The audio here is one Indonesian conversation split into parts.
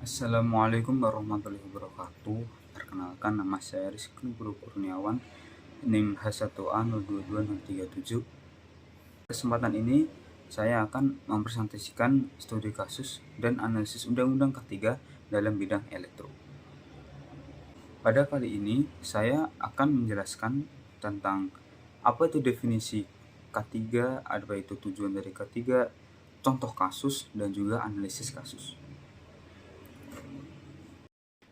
Assalamualaikum warahmatullahi wabarakatuh. Perkenalkan, nama saya Rizky Nugroho Kurniawan, NIM H1A022037. Kesempatan ini saya akan mempresentasikan studi kasus dan analisis Undang-Undang K3 dalam bidang elektro. Pada kali ini saya akan menjelaskan tentang apa itu definisi K3, apa itu tujuan dari K3, contoh kasus, dan juga analisis kasus.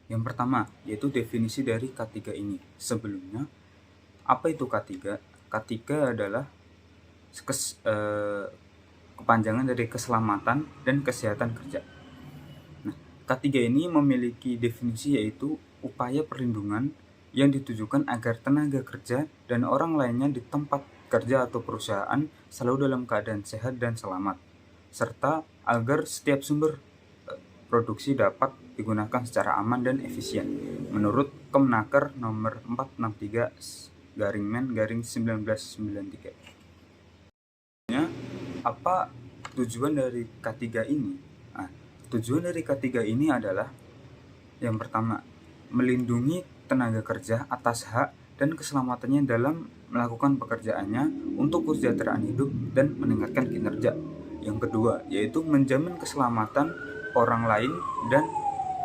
Yang pertama, yaitu definisi dari K3 ini. Sebelumnya, apa itu K3? K3 adalah kepanjangan dari keselamatan dan kesehatan kerja. Nah, K3 ini memiliki definisi yaitu upaya perlindungan yang ditujukan agar tenaga kerja dan orang lainnya di tempat kerja atau perusahaan selalu dalam keadaan sehat dan selamat, serta agar setiap sumber produksi dapat digunakan secara aman dan efisien menurut Kemnaker nomor 463/Men/1993. Apa tujuan dari K3 ini? Nah, tujuan dari K3 ini adalah yang pertama, melindungi tenaga kerja atas hak dan keselamatannya dalam melakukan pekerjaannya untuk kesejahteraan hidup dan meningkatkan kinerja. Yang kedua, yaitu menjamin keselamatan orang lain dan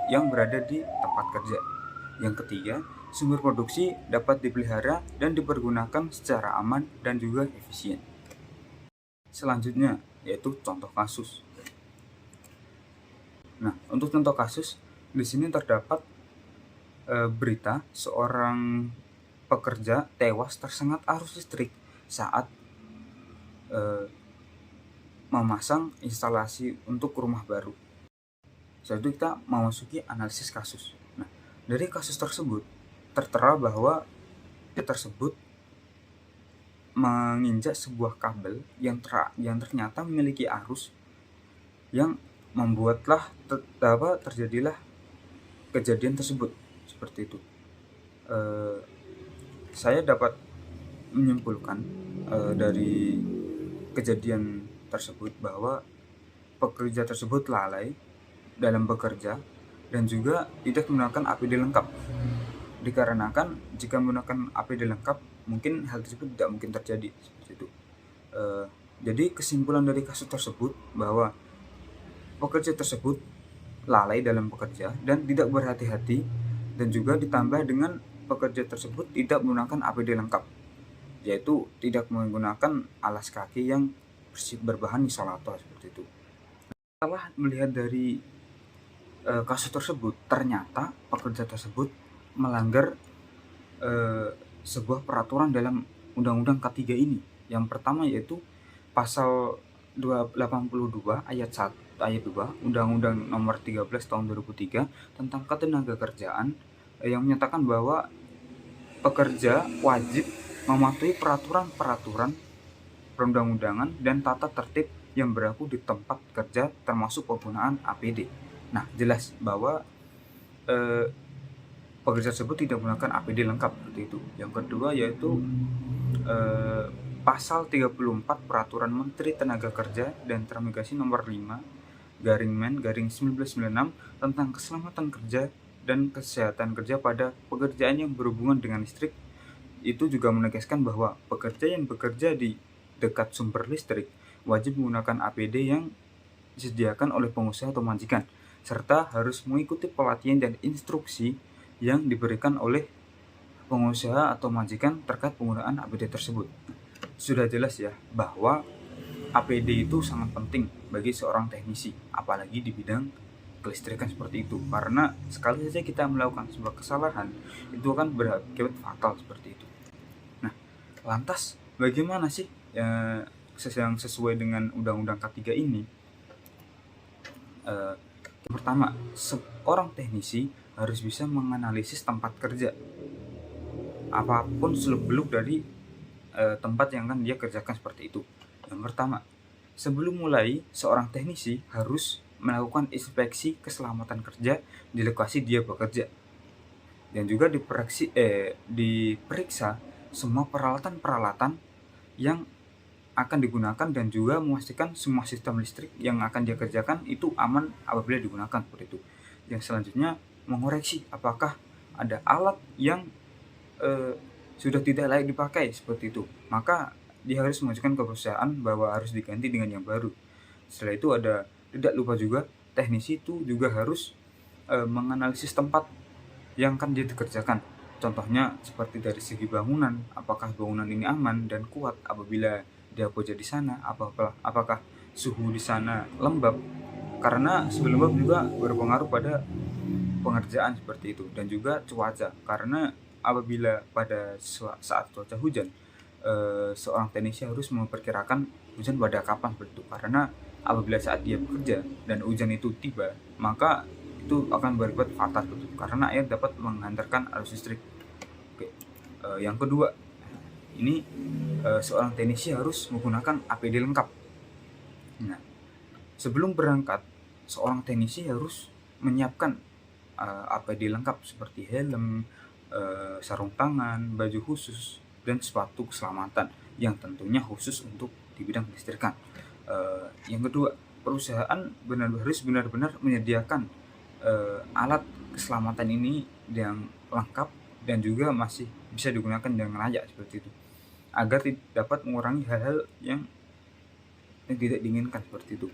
yang berada di tempat kerja. Yang ketiga, sumber produksi dapat dipelihara dan dipergunakan secara aman dan juga efisien. Selanjutnya, yaitu contoh kasus. Nah, untuk contoh kasus, di sini terdapat berita seorang pekerja tewas tersengat arus listrik saat memasang instalasi untuk rumah baru. Setelah itu kita memasuki analisis kasus. Nah, dari kasus tersebut tertera bahwa tersebut menginjak sebuah kabel yang ternyata memiliki arus yang membuatlah terjadilah kejadian tersebut seperti itu. Saya dapat menyimpulkan dari kejadian tersebut bahwa pekerja tersebut lalai dalam bekerja dan juga tidak menggunakan APD lengkap. Dikarenakan jika menggunakan APD lengkap, mungkin hal tersebut tidak mungkin terjadi seperti itu. Jadi kesimpulan dari kasus tersebut bahwa pekerja tersebut lalai dalam bekerja dan tidak berhati-hati, dan juga ditambah dengan pekerja tersebut tidak menggunakan APD lengkap, yaitu tidak menggunakan alas kaki yang berbahan isolator seperti itu. Setelah melihat dari kasus tersebut, ternyata pekerja tersebut melanggar sebuah peraturan dalam Undang-Undang K3 ini. Yang pertama yaitu pasal 282 ayat 2 Undang-Undang nomor 13 tahun 2003 tentang ketenaga kerjaan, yang menyatakan bahwa pekerja wajib mematuhi peraturan-peraturan perundang-undangan dan tata tertib yang berlaku di tempat kerja, termasuk penggunaan APD. Nah, jelas bahwa pekerja tersebut tidak menggunakan APD lengkap seperti itu. Yang kedua yaitu pasal 34 Peraturan Menteri Tenaga Kerja dan Transmigrasi nomor 5/Men/1996 tentang keselamatan kerja dan kesehatan kerja pada pekerjaan yang berhubungan dengan listrik. Itu juga menegaskan bahwa pekerja yang bekerja di dekat sumber listrik wajib menggunakan APD yang disediakan oleh pengusaha atau majikan, serta harus mengikuti pelatihan dan instruksi yang diberikan oleh pengusaha atau majikan terkait penggunaan APD tersebut. Sudah jelas ya bahwa APD itu sangat penting bagi seorang teknisi, apalagi di bidang kelistrikan seperti itu, karena sekali saja kita melakukan sebuah kesalahan itu akan berakibat fatal seperti itu. Nah, lantas bagaimana sih yang sesuai dengan Undang-Undang K3 ini? Yang pertama, seorang teknisi harus bisa menganalisis tempat kerja, apapun seluk-beluk dari tempat yang akan dia kerjakan seperti itu. Yang pertama, sebelum mulai, seorang teknisi harus melakukan inspeksi keselamatan kerja di lokasi dia bekerja, dan juga diperiksa semua peralatan-peralatan yang akan digunakan, dan juga memastikan semua sistem listrik yang akan dia kerjakan itu aman apabila digunakan seperti itu. Yang selanjutnya mengoreksi apakah ada alat yang sudah tidak layak dipakai seperti itu. Maka dia harus mengajukan ke perusahaan bahwa harus diganti dengan yang baru. Setelah itu tidak lupa juga teknisi itu juga harus menganalisis tempat yang akan dia dikerjakan. Contohnya seperti dari segi bangunan, apakah bangunan ini aman dan kuat apabila dia bekerja di sana, apakah suhu di sana lembab, karena suhu lembab juga berpengaruh pada pengerjaan seperti itu, dan juga cuaca, karena apabila pada saat cuaca hujan, seorang teknisi harus memperkirakan hujan pada kapan seperti itu, karena apabila saat dia bekerja dan hujan itu tiba, maka itu akan berakibat fatal seperti itu, karena air dapat menghantarkan arus listrik. Oke. Yang kedua, ini seorang teknisi harus menggunakan APD lengkap. Nah, sebelum berangkat, seorang teknisi harus menyiapkan APD lengkap seperti helm, sarung tangan, baju khusus, dan sepatu keselamatan yang tentunya khusus untuk di bidang kelistrikan. Yang kedua, perusahaan harus benar-benar menyediakan alat keselamatan ini yang lengkap dan juga masih bisa digunakan dengan layak seperti itu, agar dapat mengurangi hal-hal yang tidak diinginkan seperti itu.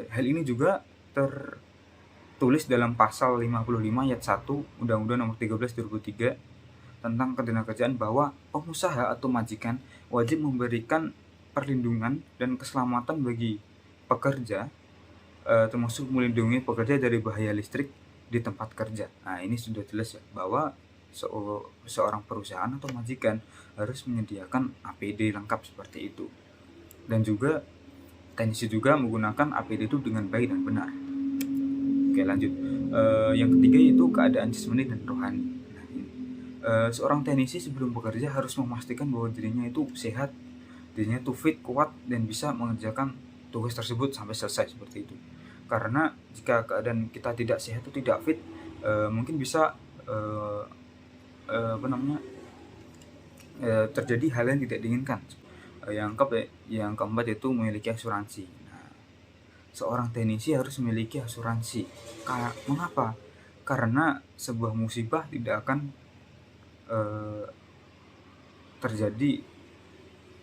Hal ini juga tertulis dalam pasal 55 ayat 1 Undang-Undang Nomor 13 2003 tentang Ketenagakerjaan, bahwa pengusaha atau majikan wajib memberikan perlindungan dan keselamatan bagi pekerja, termasuk melindungi pekerja dari bahaya listrik di tempat kerja. Nah, ini sudah jelas ya, bahwa seorang perusahaan atau majikan harus menyediakan APD lengkap seperti itu. Dan juga teknisi juga menggunakan APD itu dengan baik dan benar. Oke, lanjut. Yang ketiga yaitu keadaan jasmani dan rohani. Nah, ini. Seorang teknisi sebelum bekerja harus memastikan bahwa dirinya itu sehat, dirinya itu fit, kuat, dan bisa mengerjakan tugas tersebut sampai selesai seperti itu. Karena jika keadaan kita tidak sehat atau tidak fit, mungkin bisa terjadi hal yang tidak diinginkan. Yang keempat yaitu memiliki asuransi. Nah, seorang teknisi harus memiliki asuransi. Mengapa? Karena sebuah musibah tidak akan terjadi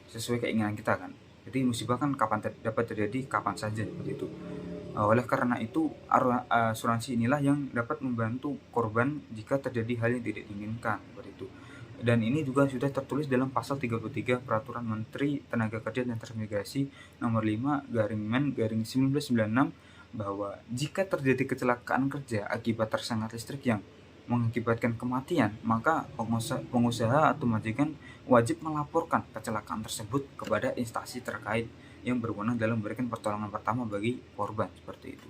sesuai keinginan kita kan. Jadi musibah kan dapat terjadi kapan saja seperti itu. Oleh karena itu, asuransi inilah yang dapat membantu korban jika terjadi hal yang tidak diinginkan seperti itu. Dan ini juga sudah tertulis dalam pasal 33 Peraturan Menteri Tenaga Kerja dan Transmigrasi Nomor 5/Men/1996, bahwa jika terjadi kecelakaan kerja akibat tersengat listrik yang mengakibatkan kematian, maka pengusaha atau majikan wajib melaporkan kecelakaan tersebut kepada instansi terkait yang berwenang dalam memberikan pertolongan pertama bagi korban seperti itu.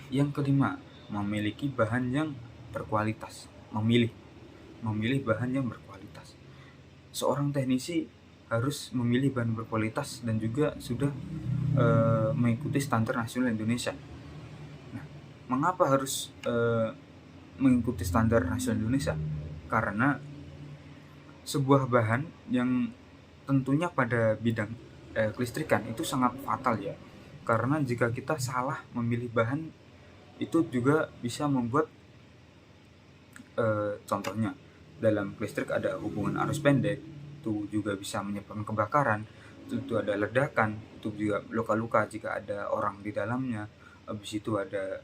Yang kelima, memiliki bahan yang berkualitas. Memilih bahan yang berkualitas. Seorang teknisi harus memilih bahan berkualitas dan juga sudah mengikuti standar nasional Indonesia. Nah, mengapa harus mengikuti standar nasional Indonesia? Karena sebuah bahan yang tentunya pada bidang kelistrikan itu sangat fatal ya. Karena jika kita salah memilih bahan, itu juga bisa membuat contohnya dalam listrik ada hubungan arus pendek, itu juga bisa menyebabkan kebakaran, itu ada ledakan, itu juga luka-luka jika ada orang di dalamnya. Habis itu ada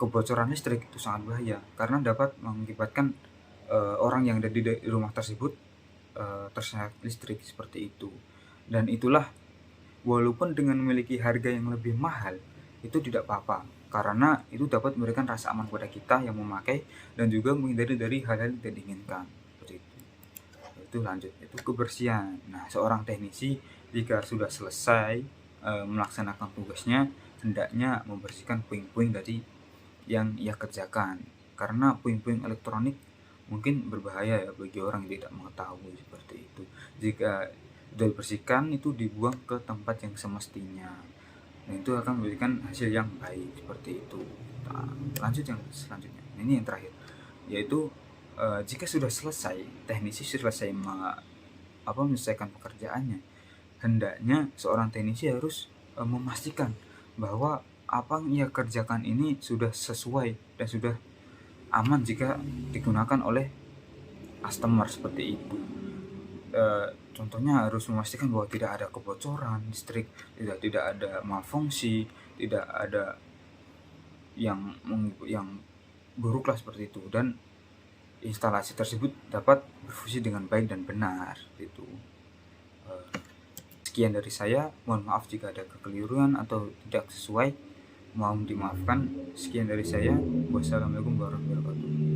kebocoran listrik, itu sangat bahaya karena dapat mengakibatkan orang yang ada di rumah tersebut tersengat listrik seperti itu. Dan itulah, walaupun dengan memiliki harga yang lebih mahal, itu tidak apa-apa, karena itu dapat memberikan rasa aman kepada kita yang memakai dan juga menghindari dari hal-hal yang tidak diinginkan seperti itu. Itu lanjut, itu kebersihan. Nah, seorang teknisi jika sudah selesai melaksanakan tugasnya, hendaknya membersihkan puing-puing dari yang ia kerjakan, karena puing-puing elektronik mungkin berbahaya ya bagi orang yang tidak mengetahui seperti itu. Jika sudah dibersihkan, itu dibuang ke tempat yang semestinya. Dan itu akan memberikan hasil yang baik seperti itu. Nah, lanjut yang selanjutnya. Ini yang terakhir, yaitu jika sudah selesai, teknisi selesai menyelesaikan pekerjaannya, hendaknya seorang teknisi harus memastikan bahwa apa yang ia kerjakan ini sudah sesuai dan sudah aman jika digunakan oleh customer seperti itu. Contohnya harus memastikan bahwa tidak ada kebocoran listrik, tidak ada malfungsi, tidak ada yang buruk lah seperti itu, dan instalasi tersebut dapat berfungsi dengan baik dan benar gitu. Sekian dari saya, mohon maaf jika ada kekeliruan atau tidak sesuai, mohon dimaafkan. Sekian dari saya, wassalamualaikum warahmatullahi wabarakatuh.